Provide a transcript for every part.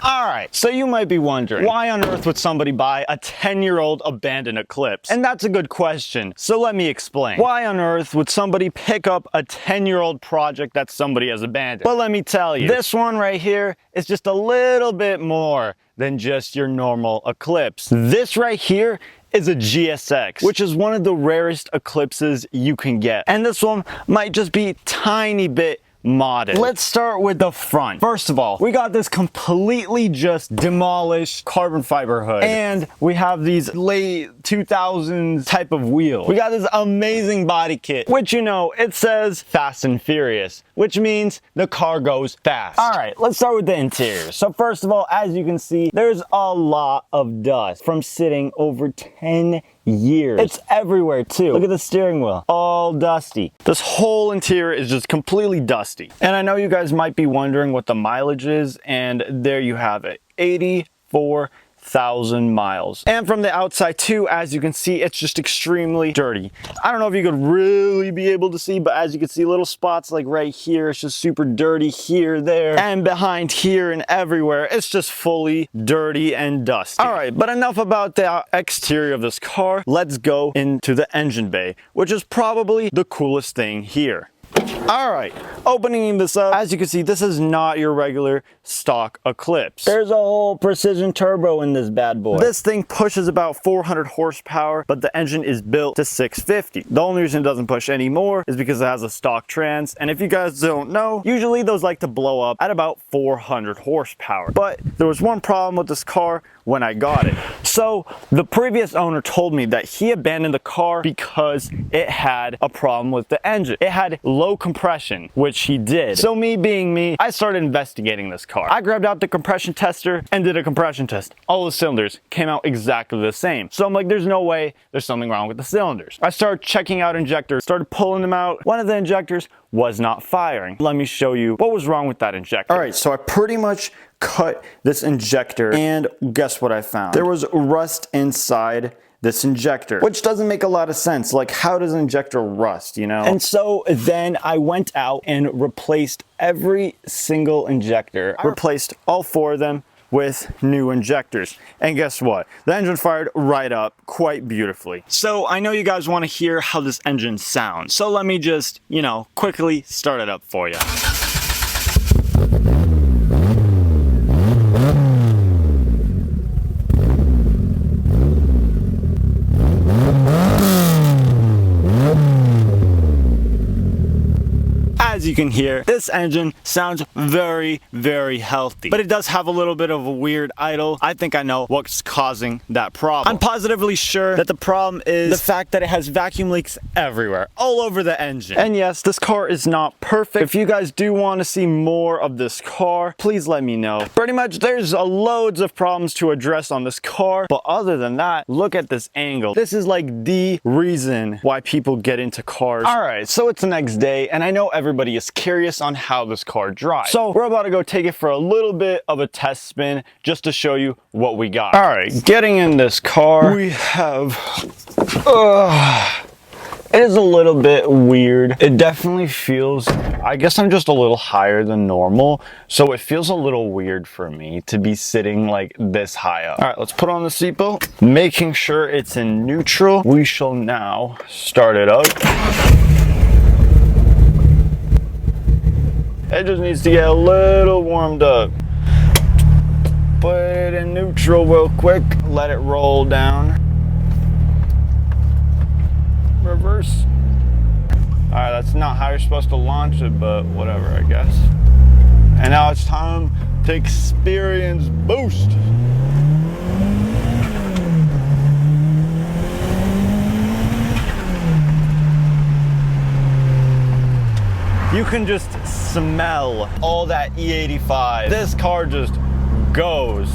Alright, so you might be wondering, why on earth would somebody buy a 10-year-old abandoned Eclipse? And that's a good question, so let me explain. Why on earth would somebody pick up a 10-year-old project that somebody has abandoned? Well, let me tell you, this one right here is just a little bit more than just your normal Eclipse. This right here is a GSX, which is one of the rarest Eclipses you can get. And this one might just be a tiny bit modded. Let's start with the front. First of all, we got this completely just demolished carbon fiber hood, and we have these late 2000s type of wheels. We got this amazing body kit, which, you know, it says Fast and Furious, which means the car goes fast. All right, let's start with the interior. So first of all, as you can see, there's a lot of dust from sitting over 10 years. It's everywhere too. Look at the steering wheel, all dusty. This whole interior is just completely dusty. And I know you guys might be wondering what the mileage is, and there you have it, 84,000 miles. And from the outside too, as you can see, it's just extremely dirty. I don't know if you could really be able to see, but as you can see, little spots like right here, it's just super dirty here, there, and behind here and everywhere. It's just fully dirty and dusty. All right, but enough about the exterior of this car. Let's go into the engine bay, which is probably the coolest thing here. All right, opening this up, as you can see, this is not your regular stock Eclipse. There's a whole precision turbo in this bad boy. This thing pushes about 400 horsepower, but the engine is built to 650. The only reason it doesn't push any more is because it has a stock trans, and if you guys don't know, usually those like to blow up at about 400 horsepower. But there was one problem with this car when I got it. So the previous owner told me that he abandoned the car because it had a problem with the engine. It had low compression, which he did. So me being me, I started investigating this car. I grabbed out the compression tester and did a compression test. All the cylinders came out exactly the same. So I'm like, there's no way there's something wrong with the cylinders. I started checking out injectors, started pulling them out. One of the injectors was not firing. Let me show you what was wrong with that injector. All right, so I pretty much cut this injector, and guess what I found? There was rust inside this injector, which doesn't make a lot of sense. Like, how does an injector rust, you know? And so then I went out and replaced every single injector. I replaced all 4 of them with new injectors. And guess what? The engine fired right up quite beautifully. So I know you guys want to hear how this engine sounds. So let me just, you know, quickly start it up for you. As you can hear, this engine sounds very, very healthy, but it does have a little bit of a weird idle. I think I know what's causing that problem. I'm positively sure that the problem is the fact that it has vacuum leaks everywhere, all over the engine. And yes, this car is not perfect. If you guys do want to see more of this car, please let me know. Pretty much there's loads of problems to address on this car, but other than that, look at this angle. This is like the reason why people get into cars. All right, so it's the next day, and I know everybody is curious on how this car drives. So we're about to go take it for a little bit of a test spin just to show you what we got. All right, getting in this car, we have, it is a little bit weird. It definitely feels, I guess I'm just a little higher than normal, so it feels a little weird for me to be sitting like this high up. All right, let's put on the seatbelt, making sure it's in neutral. We shall now start it up. It just needs to get a little warmed up. Put it in neutral real quick. Let it roll down. Reverse. All right, that's not how you're supposed to launch it, but whatever, I guess. And now it's time to experience boost. You can just smell all that E85. This car just goes.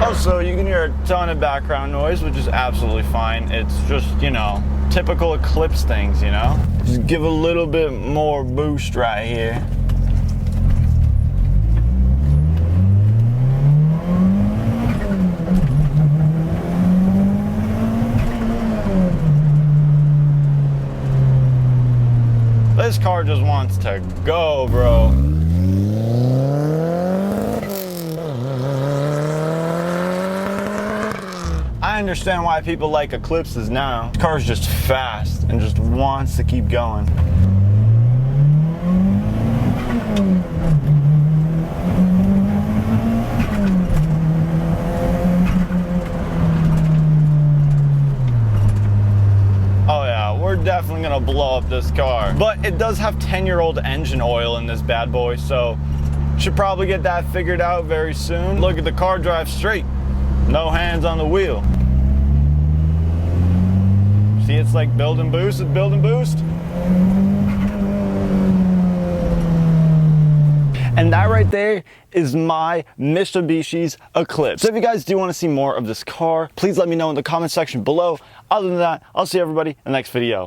Also, you can hear a ton of background noise, which is absolutely fine. It's just, you know, typical Eclipse things, you know? Just give a little bit more boost right here. this car just wants to go, bro. I understand why people like Eclipses now. The car's just fast and just wants to keep going. Oh yeah, we're definitely gonna blow up this car. But it does have 10-year-old engine oil in this bad boy, so should probably get that figured out very soon. Look at the car drive straight. No hands on the wheel. See, it's like build and boost, it's build and boost. And that right there is my Mitsubishi's Eclipse. So if you guys do want to see more of this car, please let me know in the comment section below. Other than that, I'll see everybody in the next video.